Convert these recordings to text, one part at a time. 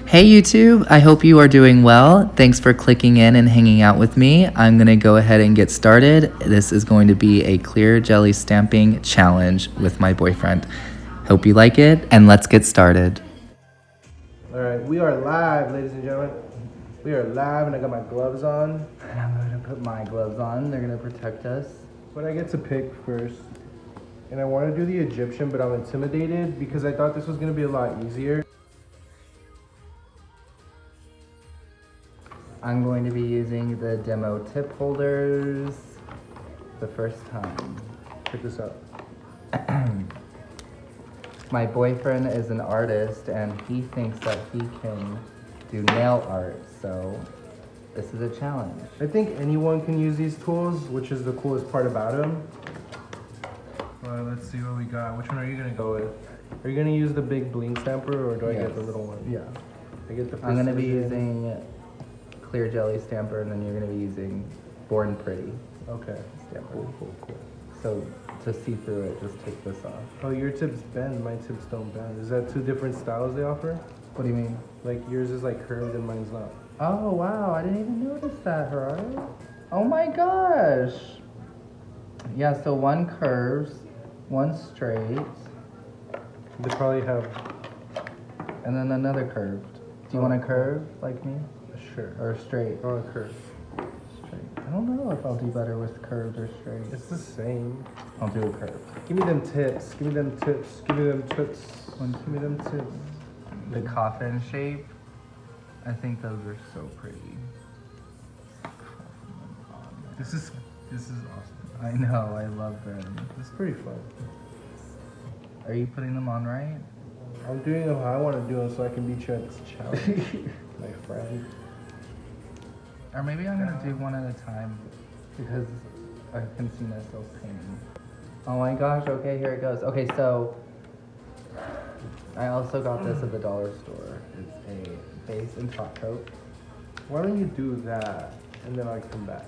Hey YouTube, I hope you are doing well. Thanks for clicking in and hanging out with me. I'm gonna go ahead and get started. This is going to be a clear jelly stamping challenge with my boyfriend. Hope you like it, and let's get started. All right, we are live, ladies and gentlemen. We are live, and I got my gloves on. And I'm gonna put my gloves on. They're gonna protect us. But I get to pick first. And I want to do the Egyptian, but I'm intimidated because I thought this was gonna be a lot easier. I'm going to be using the demo tip holders the first time. Check this out. My boyfriend is an artist and he thinks that he can do nail art, so this is a challenge. I think anyone can use these tools, which is the coolest part about them. Well, let's see what we got. Which one are you gonna go with? Are you gonna use the big bling stamper, or do I get the little one? Yeah. I get the I'm gonna be precision. using Clearjellystamper, and then you're gonna be using Born Pretty Okay. stamper. Cool. So to see through it, just take this off. Oh, your tips bend, my tips don't bend. Is that two different styles they offer? What do you mean? Like yours is like curved and mine's not. Oh wow, I didn't even notice that, Gerardo. Oh my gosh. Yeah, so one curves, one straight, They probably have. and then another curved. Do you want a curve like me? Sure. Or straight? Or a curve. Straight. I don't know if I'll do better with curved or straight. It's the same. I'll do a curve. Give me them tips. Give me them tips. Give me them tips. Give me them tips. The coffin shape, I think those are so pretty. This is awesome. I know, I love them. This is pretty fun. Are you putting them on right? I'm doing them how I want to do them so I can beat you at this challenge, my friend. Or maybe I'm gonna do one at a time because I can see myself painting. Oh my gosh, okay, here it goes. Okay, so I also got this at the dollar store. It's a base and top coat. Why don't you do that and then I'll come back?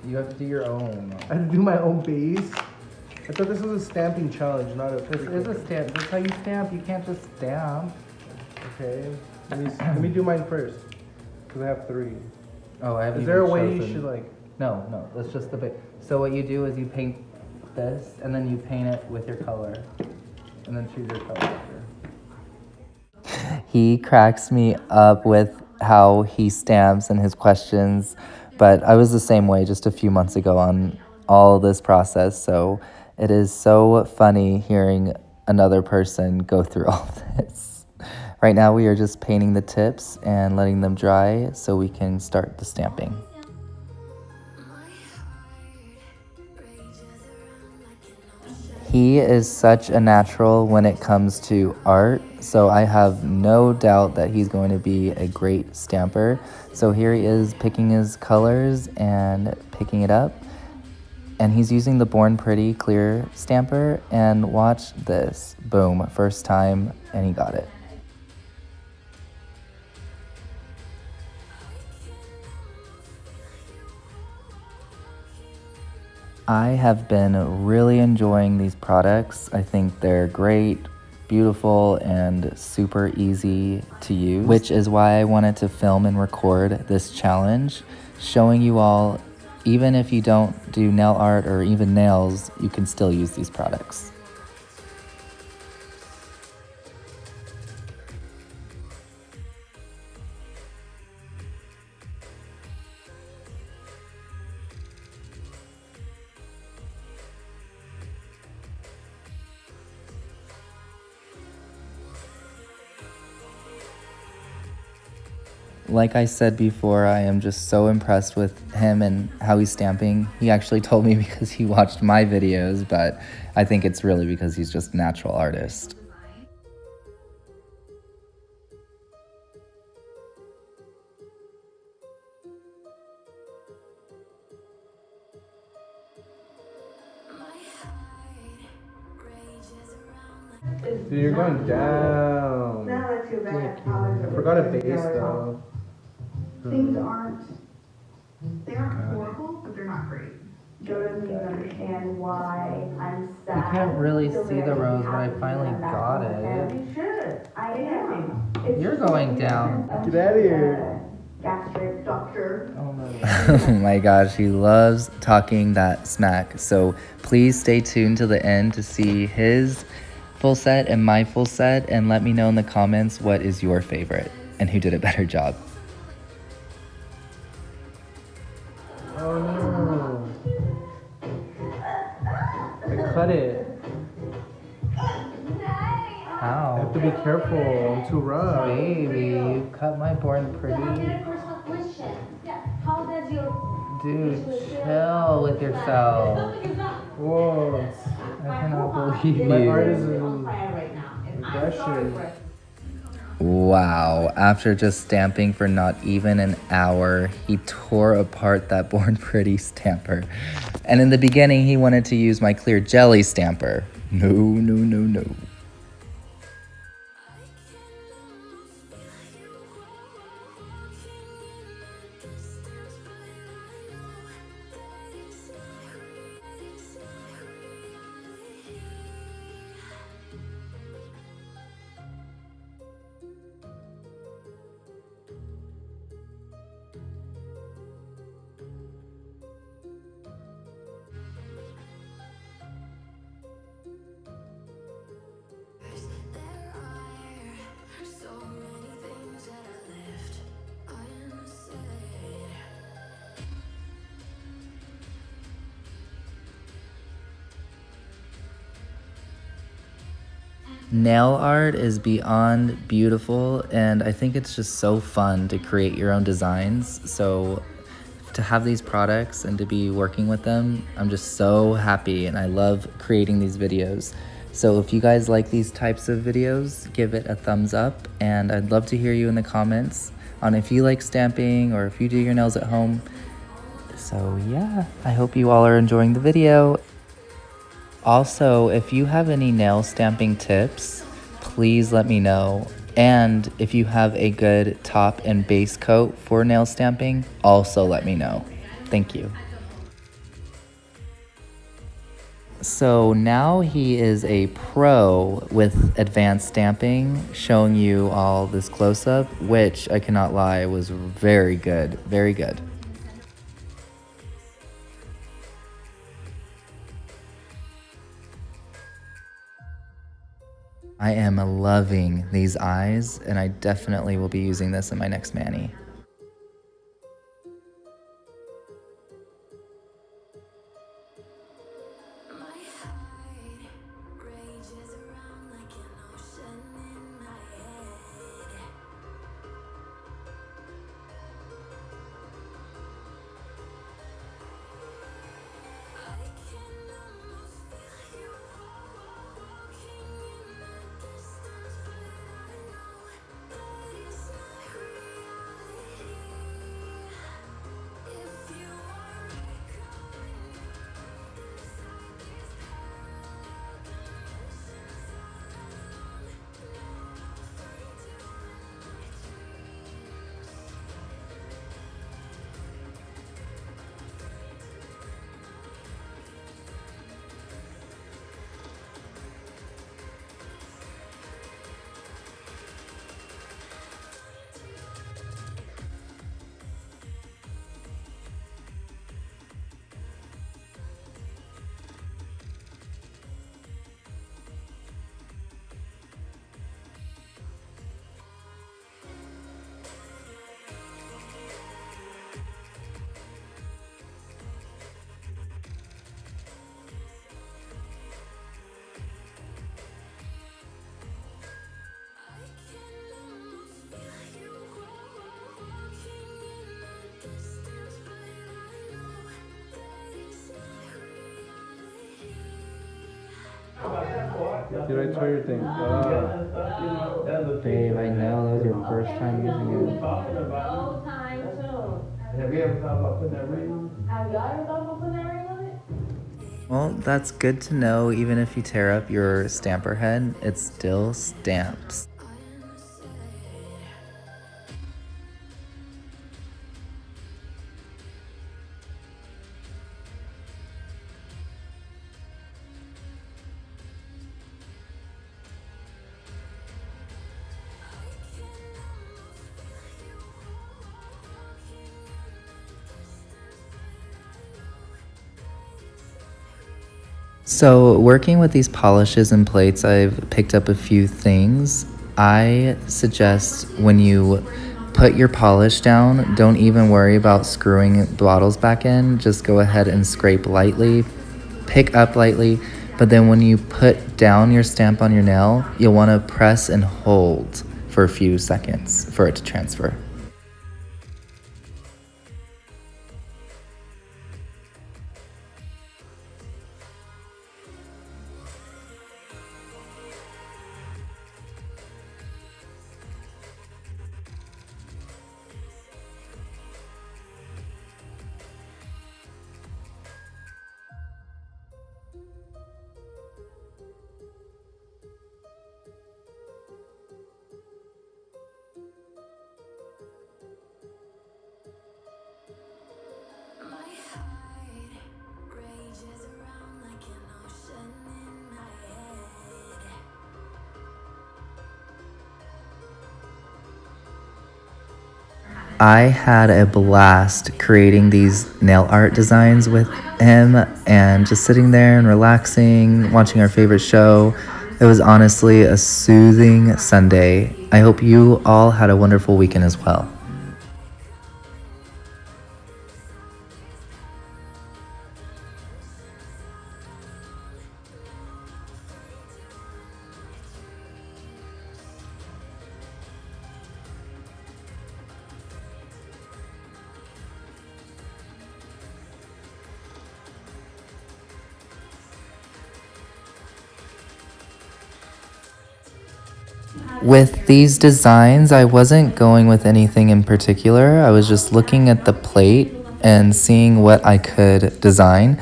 You have to do your own. I have to do my own base? I thought this was a stamping challenge, not a This is a stamp. That's how you stamp. You can't just stamp. Okay. Let me do mine first. Because I have 3. Oh, I haven't. Is there a even way you chosen. should like... No, that's just the base. So what you do is you paint this, and then you paint it with your color, and then choose your color after. He cracks me up with how he stamps and his questions, but I was the same way just a few months ago on all this process, so it is so funny hearing another person go through all this. Right now we are just painting the tips and letting them dry so we can start the stamping. He is such a natural when it comes to art, so I have no doubt that he's going to be a great stamper. So here he is picking his colors and picking it up. And he's using the Born Pretty clear stamper, and watch this. Boom, first time, and he got it. I have been really enjoying these products. I think they're great, beautiful, and super easy to use, which is why I wanted to film and record this challenge, showing you all, even if you don't do nail art or even nails, you can still use these products. Like I said before, I am just so impressed with him and how he's stamping. He actually told me because he watched my videos, but I think it's really because he's just a natural artist. Dude, you're going down. Not too bad. I forgot a base though. Things aren't, they aren't horrible, but they're not great. Jordan needs to understand why I'm sad. You can't really so see that the I can rose, but I happily finally come back got home with it. him. You should. I am. It's You're just going so down. different. Get out of here. Gastric doctor. Oh my gosh, he loves talking that smack. So please stay tuned to the end to see his full set and my full set, and let me know in the comments what is your favorite and who did a better job. Oh no. I cut it. I How? have to be careful. I'm too rough. Baby, you cut my born pretty. Personal question. How does your Dude, chill with yourself. Whoa. I cannot believe My art you. is aggression. Wow, after just stamping for not even an hour, he tore apart that Born Pretty stamper. And in the beginning, he wanted to use my Clearjellystamper. No, no, no, no. Nail art is beyond beautiful, and I think it's just so fun to create your own designs. So to have these products and to be working with them, I'm just so happy, and I love creating these videos. So if you guys like these types of videos, give it a thumbs up, and I'd love to hear you in the comments on if you like stamping or if you do your nails at home. So yeah, I hope you all are enjoying the video. Also, if you have any nail stamping tips, please let me know. And if you have a good top and base coat for nail stamping, also let me know. Thank you. So now he is a pro with advanced stamping, showing you all this close-up, which I cannot lie was very good, very good. I am loving these eyes, and I definitely will be using this in my next mani. Did I tore your thing? Babe, I know, that was your first time using it. No time soon. Have you ever thought about putting that ring on? Have y'all ever thought about putting that ring on it? Well, that's good to know. Even if you tear up your stamper head, it still stamps. So, working with these polishes and plates, I've picked up a few things. I suggest when you put your polish down, don't even worry about screwing bottles back in. Just go ahead and scrape lightly, pick up lightly, but then when you put down your stamp on your nail, you'll want to press and hold for a few seconds for it to transfer. I had a blast creating these nail art designs with him and just sitting there and relaxing, watching our favorite show. It was honestly a soothing Sunday. I hope you all had a wonderful weekend as well. With these designs, I wasn't going with anything in particular. I was just looking at the plate and seeing what I could design,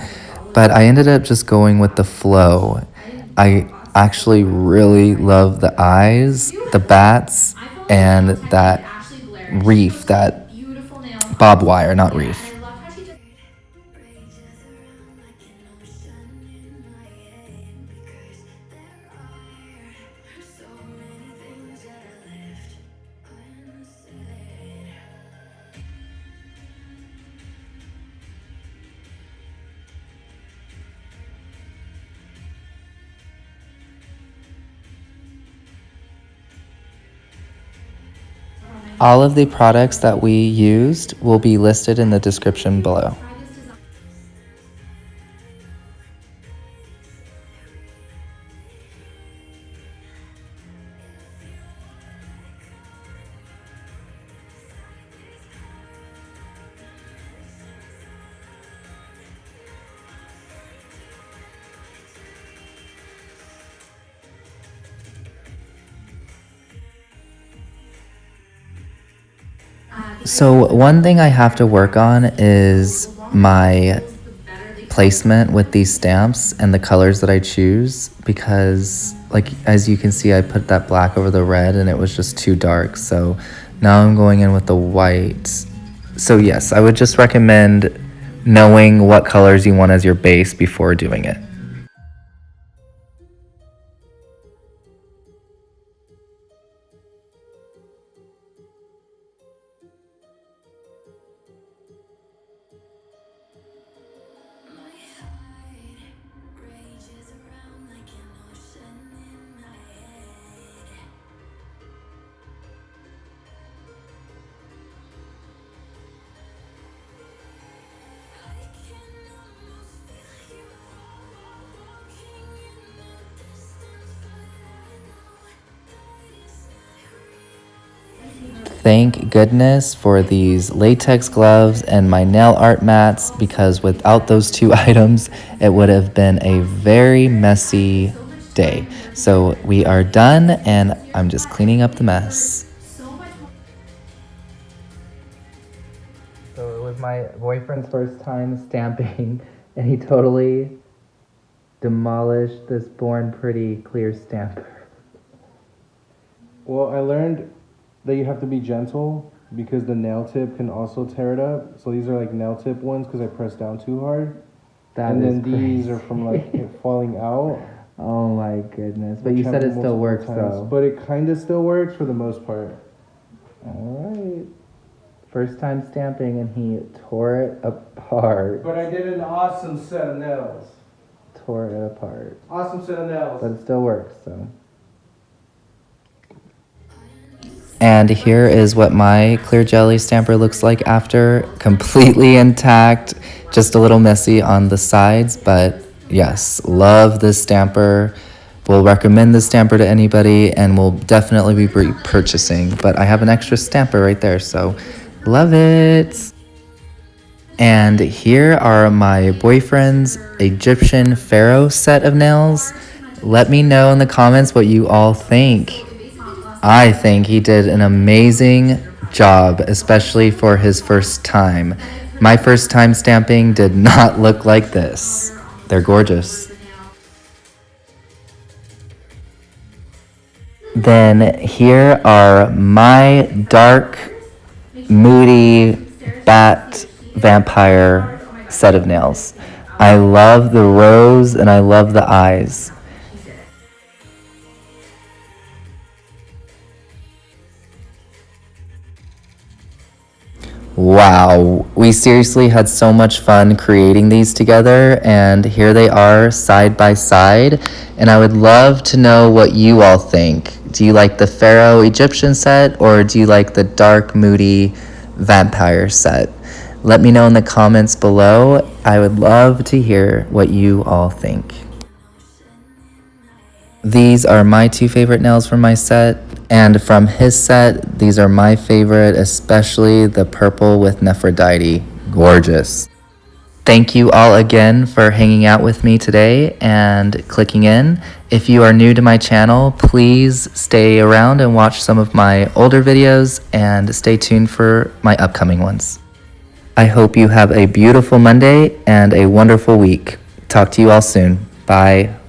but I ended up just going with the flow. I actually really love the eyes, the bats, and that reef, that bob wire, not reef. All of the products that we used will be listed in the description below. So one thing I have to work on is my placement with these stamps and the colors that I choose, because like as you can see, I put that black over the red and it was just too dark. So now I'm going in with the white. So yes, I would just recommend knowing what colors you want as your base before doing it. Thank goodness for these latex gloves and my nail art mats, because without those two items, it would have been a very messy day. So we are done and I'm just cleaning up the mess. So it was my boyfriend's first time stamping and he totally demolished this Born Pretty clear stamper. Well, I learned that you have to be gentle because the nail tip can also tear it up. So these are like nail tip ones because I pressed down too hard. And then these are from like it falling out. Oh my goodness. But you said it still works though. But it kind of still works for the most part. Alright. First time stamping and he tore it apart. But I did an awesome set of nails. tore it apart. Awesome set of nails. But it still works, so. And here is what my clear jelly stamper looks like after. Completely intact, just a little messy on the sides, but yes, love this stamper. We'll recommend this stamper to anybody, and we'll definitely be repurchasing. But I have an extra stamper right there, so love it. And here are my boyfriend's Egyptian pharaoh set of nails. Let me know in the comments what you all think. I think he did an amazing job, especially for his first time. My first time stamping did not look like this. They're gorgeous. Then here are my dark, moody, bat vampire set of nails. I love the rose and I love the eyes. Wow, we seriously had so much fun creating these together, and here they are side by side, and I would love to know what you all think. Do you like the Pharaoh Egyptian set, or do you like the dark, moody vampire set? Let me know in the comments below. I would love to hear what you all think. These are my two favorite nails from my set, and from his set, these are my favorite, especially the purple with Nephrodite. Gorgeous. Thank you all again for hanging out with me today and clicking in. If you are new to my channel, please stay around and watch some of my older videos and stay tuned for my upcoming ones. I hope you have a beautiful Monday and a wonderful week. Talk to you all soon. Bye.